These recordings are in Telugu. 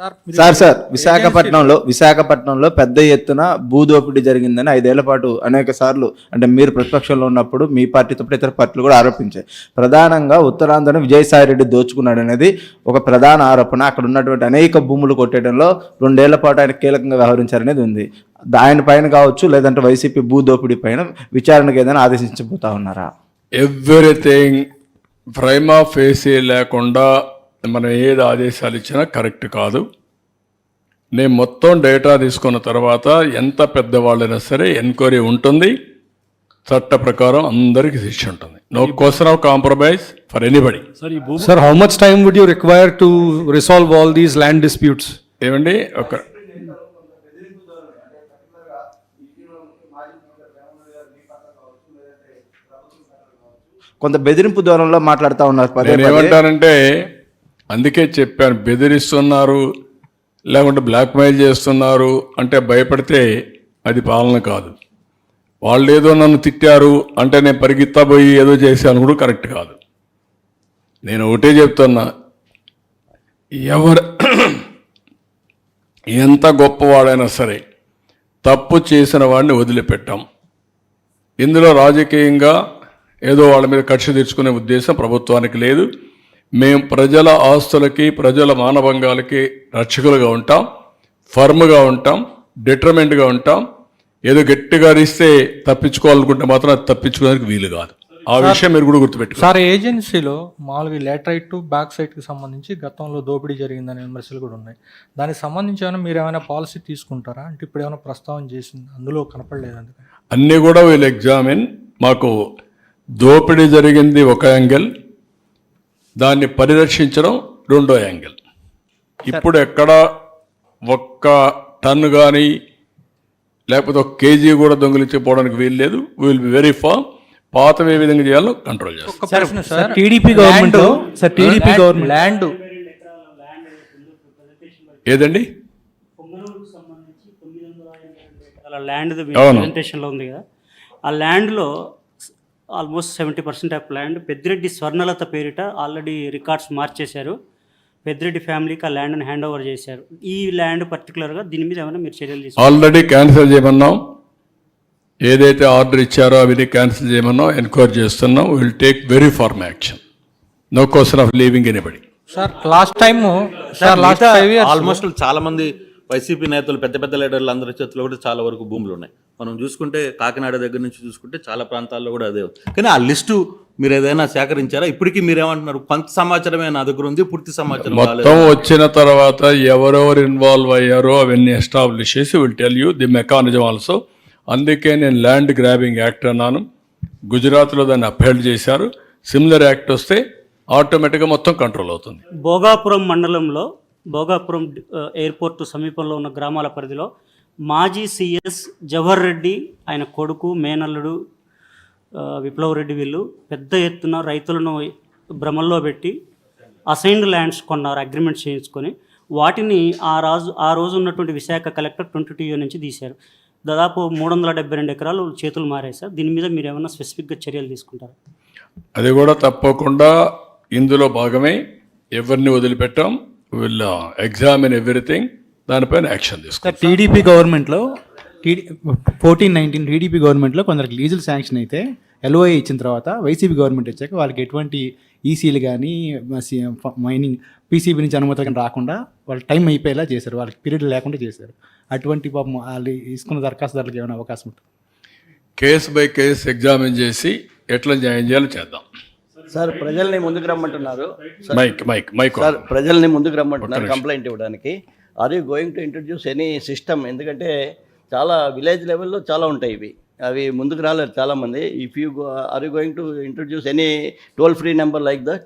సార్ విశాఖపట్నంలో పెద్ద ఎత్తున భూదోపిడీ జరిగిందని 5 ఏళ్ల పాటు అనేక సార్లు అంటే మీరు ప్రతిపక్షంలో ఉన్నప్పుడు మీ పార్టీతో పాటు ఇతర పార్టీలు కూడా ఆరోపించాయి. ప్రధానంగా ఉత్తరాంధ్రను విజయసాయి రెడ్డి దోచుకున్నాడు అనేది ఒక ప్రధాన ఆరోపణ. అక్కడ ఉన్నటువంటి అనేక భూములు కొట్టేయడంలో 2 ఏళ్ల పాటు ఆయన కీలకంగా వ్యవహరించారనేది ఉంది. ఆయన పైన కావచ్చు, లేదంటే వైసీపీ భూదోపిడీ పైన విచారణకు ఏదైనా ఆదేశించబోతా ఉన్నారా? ఎవ్రీథింగ్ ప్రైమా ఫేసీ లేకుండా మనం ఏది ఆదేశాలు ఇచ్చినా కరెక్ట్ కాదు. నేను మొత్తం డేటా తీసుకున్న తర్వాత ఎంత పెద్దవాళ్ళైనా సరే ఎంక్వైరీ ఉంటుంది, చట్ట ప్రకారం అందరికీ శిక్ష ఉంటుంది. No question of compromise for anybody. Sir, how much time would you require to resolve all these land disputes? ఏమండి ఒక కొంత బెదిరింపు ధోరణిలో మాట్లాడుతూ ఉన్నారు. నేను ఏమంటానంటే అందుకే చెప్పాను, బెదిరిస్తున్నారు లేకుంటే బ్లాక్మెయిల్ చేస్తున్నారు అంటే భయపడితే అది పాలన కాదు. వాళ్ళు ఏదో నన్ను తిట్టారు అంటే నేను పరిగెత్తబోయి ఏదో చేశాను కూడా కరెక్ట్ కాదు. నేను ఒకటే చెప్తున్నా, ఎవరు ఎంత గొప్పవాడైనా సరే తప్పు చేసిన వాడిని వదిలిపెట్టాం. ఇందులో రాజకీయంగా ఏదో వాళ్ళ మీద కక్ష తీర్చుకునే ఉద్దేశం ప్రభుత్వానికి లేదు. మేము ప్రజల ఆస్తులకి, ప్రజల మానభంగాలకి రక్షకులుగా ఉంటాం, ఫర్మ్గా ఉంటాం, డిటర్మెంట్గా ఉంటాం. ఏదో గట్టిగా ఇస్తే తప్పించుకోవాలనుకుంటే మాత్రం అది తప్పించుకోవడానికి వీలు కాదు. ఆ విషయం మీరు కూడా గుర్తుపెట్టుకోండి. సార్, ఏజెన్సీలో మామూలుగా లేటరైట్ టు బ్యాక్ సైడ్కి సంబంధించి గతంలో దోపిడీ జరిగిందనే విమర్శలు కూడా ఉన్నాయి. దానికి సంబంధించి ఏమైనా మీరు ఏమైనా పాలసీ తీసుకుంటారా? అంటే ఇప్పుడు ఏమైనా ప్రస్తావన చేసింది అందులో కనపడలేదు. అందుకని అన్నీ కూడా వీళ్ళు ఎగ్జామిన్. మాకు దోపిడీ జరిగింది ఒక యాంగిల్, దాన్ని పరిరక్షించడం రెండో యాంగిల్. ఇప్పుడు ఎక్కడ ఒక్క టన్ను కానీ లేకపోతే 1 కేజీ కూడా దొంగిలించిపోవడానికి వీలు లేదు. Will be very firm. పాతం ఏ విధంగా చేయాలో కంట్రోల్ చేస్తాం. టీడీపీ గవర్నమెంట్ ల్యాండ్ ఏదండి ల్యాండ్ ప్రెజెంటేషన్లో ఉంది కదా, ఆ ల్యాండ్లో almost 70% of land Peddireddy Swarnalatha పేరిట ఆల్రెడీ రికార్డ్స్ మార్చేశారు. పెద్దిరెడ్డి ఫ్యామిలీకి ఆ ల్యాండ్ని హ్యాండ్ ఓవర్ చేశారు. ఈ ల్యాండ్ పర్టికులర్గా దీని మీద ఏమైనా మీరు చర్యలు తీసుకుంటారు? ఆల్రెడీ క్యాన్సిల్ చేయమన్నాం. ఏదైతే ఆర్డర్ ఇచ్చారో అవి క్యాన్సిల్ చేయమన్నాం, ఎంక్వైరీ చేస్తున్నాం. Will take very firm action. No question of leaving anybody. Sir, last 5 years almost చాలా మంది వైసీపీ నేతలు, పెద్ద పెద్ద లీడర్లు అందరి చేతిలో కూడా చాలా వరకు భూములు ఉన్నాయి. మనం చూసుకుంటే కాకినాడ దగ్గర నుంచి చూసుకుంటే చాలా ప్రాంతాల్లో కూడా అదే. కానీ ఆ లిస్టు మీరు ఏదైనా సేకరించారా? ఇప్పటికీ మీరేమంటున్నారు? కొంత సమాచారమే నా దగ్గర ఉంది, పూర్తి సమాచారం మొత్తం వచ్చిన తర్వాత ఎవరెవరు ఇన్వాల్వ్ అయ్యారో అవన్నీ ఎస్టాబ్లిష్ చేసి will tell you the mechanism also. అందుకే నేను ల్యాండ్ గ్రాబింగ్ యాక్ట్ అన్నాను. గుజరాత్లో దాన్ని అప్హెల్డ్ చేశారు. సిమిలర్ యాక్ట్ వస్తే ఆటోమేటిక్గా మొత్తం కంట్రోల్ అవుతుంది. భోగాపురం మండలంలో భోగాపురం ఎయిర్పోర్ట్ సమీపంలో ఉన్న గ్రామాల పరిధిలో మాజీ సిఎస్ జవహర్ రెడ్డి, ఆయన కొడుకు, మేనల్లుడు విప్లవ్ రెడ్డి వీళ్ళు పెద్ద ఎత్తున రైతులను భ్రమల్లో పెట్టి అసైన్డ్ ల్యాండ్స్ కొన్నారు, అగ్రిమెంట్ చేయించుకొని. వాటిని ఆ రోజు ఉన్నటువంటి విశాఖ కలెక్టర్ 22 నుంచి తీశారు. దాదాపు 372 ఎకరాలు చేతులు మారాయి సార్. దీని మీద మీరు ఏమైనా స్పెసిఫిక్గా చర్యలు తీసుకుంటారు? అది కూడా తప్పకుండా ఇందులో భాగమే. ఎవరిని వదిలిపెట్టాం. Will examine everything. దానిపైన యాక్షన్ తీసుకుంటాం. టీడీపీ గవర్నమెంట్లో 14-19 టీడీపీ గవర్నమెంట్లో కొందరికి లీజులు శాంక్షన్ అయితే ఎల్ఓఏ ఇచ్చిన తర్వాత వైసీపీ గవర్నమెంట్ వచ్చాక వాళ్ళకి ఎటువంటి ఈసీలు కానీ మైనింగ్ పీసీబీ నుంచి అనుమతులు కానీ రాకుండా వాళ్ళు టైం అయిపోయేలా చేశారు, వాళ్ళకి పీరియడ్ లేకుండా చేశారు. అటువంటి పాపం వాళ్ళు తీసుకున్న దరఖాస్తుదారులకు ఏమైనా అవకాశం ఉంటుంది? కేసు బై కేసు ఎగ్జామిన్ చేసి ఎట్లా న్యాయం చేయాలో చేద్దాం. సార్, ప్రజల్ని ముందుకు రమ్మంటున్నారు. మైక్ సార్, ప్రజల్ని ముందుకు రమ్మంటున్నారు కంప్లైంట్ ఇవ్వడానికి. Are you going to introduce any system? ఎందుకంటే చాలా విలేజ్ లెవెల్లో చాలా ఉంటాయి ఇవి, అవి ముందుకు రాలేరు చాలామంది. If you are you going to introduce any toll free number like that?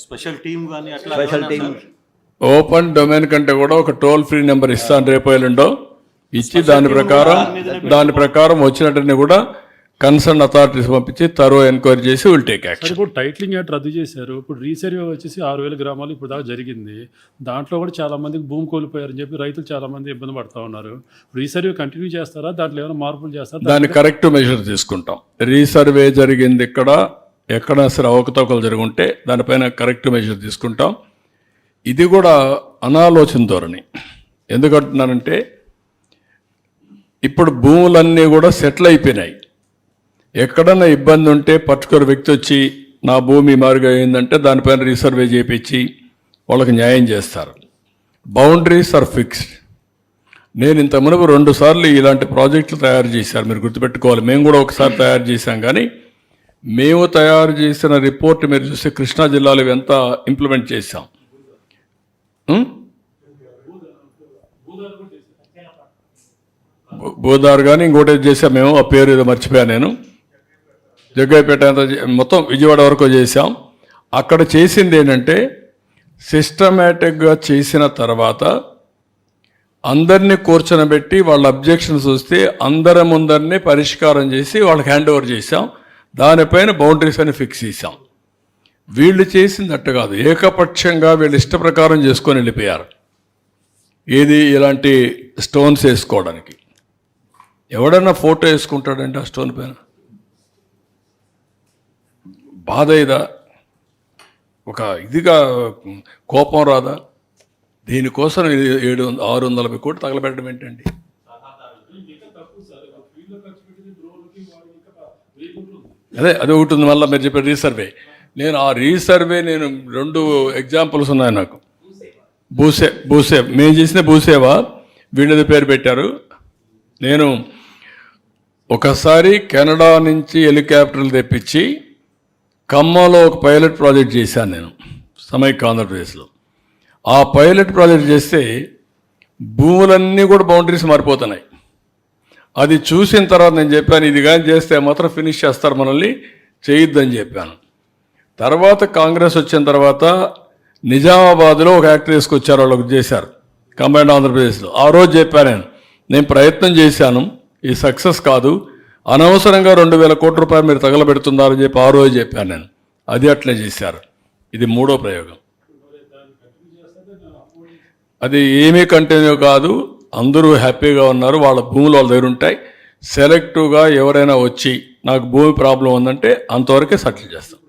Special team కానీ అట్లా స్పెషల్ టీమ్ ఓపెన్ డొమైన్ కంటే కూడా ఒక టోల్ ఫ్రీ నెంబర్ ఇస్తాను రేపు ఎల్లుండో ఇచ్చి దాని ప్రకారం వచ్చినట్టుని కూడా కన్సర్న్ అథారిటీస్ పంపించి తరో ఎంక్వైరీ చేసి విల్ టేక్ యాక్షన్. ఇప్పుడు టైటిలింగ్ యాక్ట్ రద్దు చేశారు. ఇప్పుడు రీసర్వే వచ్చేసి 6,000 గ్రామాలు ఇప్పుడు దాకా జరిగింది. దాంట్లో కూడా చాలా మందికి భూమి కోల్పోయారని చెప్పి రైతులు చాలా మంది ఇబ్బంది పడుతూ ఉన్నారు. రీసర్వే కంటిన్యూ చేస్తారా? దాంట్లో ఏమైనా మార్పులు చేస్తారా? దాన్ని కరెక్ట్ మెజర్ తీసుకుంటాం. రీసర్వే జరిగింది ఎక్కడ సరే అవకతవకలు జరుగుంటే దానిపైన కరెక్ట్ మెజర్ తీసుకుంటాం. ఇది కూడా అనాలోచన ధోరణి. ఎందుకంటున్నానంటే ఇప్పుడు భూములన్నీ కూడా సెటిల్ అయిపోయినాయి. ఎక్కడన్నా ఇబ్బంది ఉంటే పర్టికులర్ వ్యక్తి వచ్చి నా భూమి మారుగా అయిందంటే దానిపైన రీసర్వే చేయించి వాళ్ళకి న్యాయం చేస్తారు. Boundaries are fixed. నేను ఇంత మునుపు 2 సార్లు ఇలాంటి ప్రాజెక్టులు తయారు చేశారు, మీరు గుర్తుపెట్టుకోవాలి. మేము కూడా ఒకసారి తయారు చేశాం, కానీ మేము తయారు చేసిన రిపోర్ట్ మీరు చూస్తే కృష్ణా జిల్లాలో ఎంత ఇంప్లిమెంట్ చేశాం. బోదారు కానీ ఇంకోటి చేసాం మేము, ఆ పేరు ఏదో మర్చిపోయాను నేను. జగ్గయ్యపేట అంతా మొత్తం విజయవాడ వరకు చేశాం. అక్కడ చేసింది ఏంటంటే సిస్టమేటిక్గా చేసిన తర్వాత అందరినీ కూర్చొనబెట్టి వాళ్ళ అబ్జెక్షన్స్ వస్తే అందరి ముందరినీ పరిష్కారం చేసి వాళ్ళకి హ్యాండ్ ఓవర్ చేశాం. దానిపైన బౌండరీస్ అని ఫిక్స్ చేశాం. వీళ్ళు చేసింది అట్టు కాదు, ఏకపక్షంగా వీళ్ళు ఇష్ట ప్రకారం చేసుకొని వెళ్ళిపోయారు. ఏది ఇలాంటి స్టోన్స్ వేసుకోవడానికి ఎవడన్నా ఫోటో వేసుకుంటాడంటే ఆ స్టోన్ పైన బాధ ఇదా, ఒక ఇదిగా కోపం రాదా? దీనికోసం 650 కోట్లు తగలబెట్టడం ఏంటండి? అది ఒకటి ఉంది. మళ్ళీ మీరు చెప్పే రీసర్వే, నేను ఆ రీసర్వే 2 ఎగ్జాంపుల్స్ ఉన్నాయి నాకు. భూసేవ్ మేము చేసిన భూసేవా వీళ్ళది పేరు పెట్టారు. నేను ఒకసారి కెనడా నుంచి హెలికాప్టర్లు తెప్పించి ఖమ్మంలో ఒక పైలట్ ప్రాజెక్ట్ చేశాను నేను సమైక్య ఆంధ్రప్రదేశ్లో. ఆ పైలట్ ప్రాజెక్ట్ చేస్తే భూములన్నీ కూడా బౌండరీస్ మారిపోతున్నాయి. అది చూసిన తర్వాత నేను చెప్పాను, ఇది కానీ చేస్తే మాత్రం ఫినిష్ చేస్తారు, మనల్ని చేయొద్దని చెప్పాను. తర్వాత కాంగ్రెస్ వచ్చిన తర్వాత నిజామాబాద్లో ఒక యాక్ట్ తీసుకొచ్చారు, వాళ్ళకి చేశారు కంబైన్డ్ ఆంధ్రప్రదేశ్లో. ఆ రోజు చెప్పాను నేను ప్రయత్నం చేశాను, ఈ సక్సెస్ కాదు, అనవసరంగా 2000 కోట్ల రూపాయలు మీరు తగలబెడుతున్నారని చెప్పి ఆ రోజు చెప్పాను నేను. అది అట్లే చేశారు. ఇది 3వ ప్రయోగం. అది ఏమీ కంటిన్యూ కాదు, అందరూ హ్యాపీగా ఉన్నారు, వాళ్ళ భూములు వాళ్ళ దగ్గర ఉంటాయి. సెలెక్టివ్గా ఎవరైనా వచ్చి నాకు భూమి ప్రాబ్లం ఉందంటే అంతవరకే సెటిల్ చేస్తాం.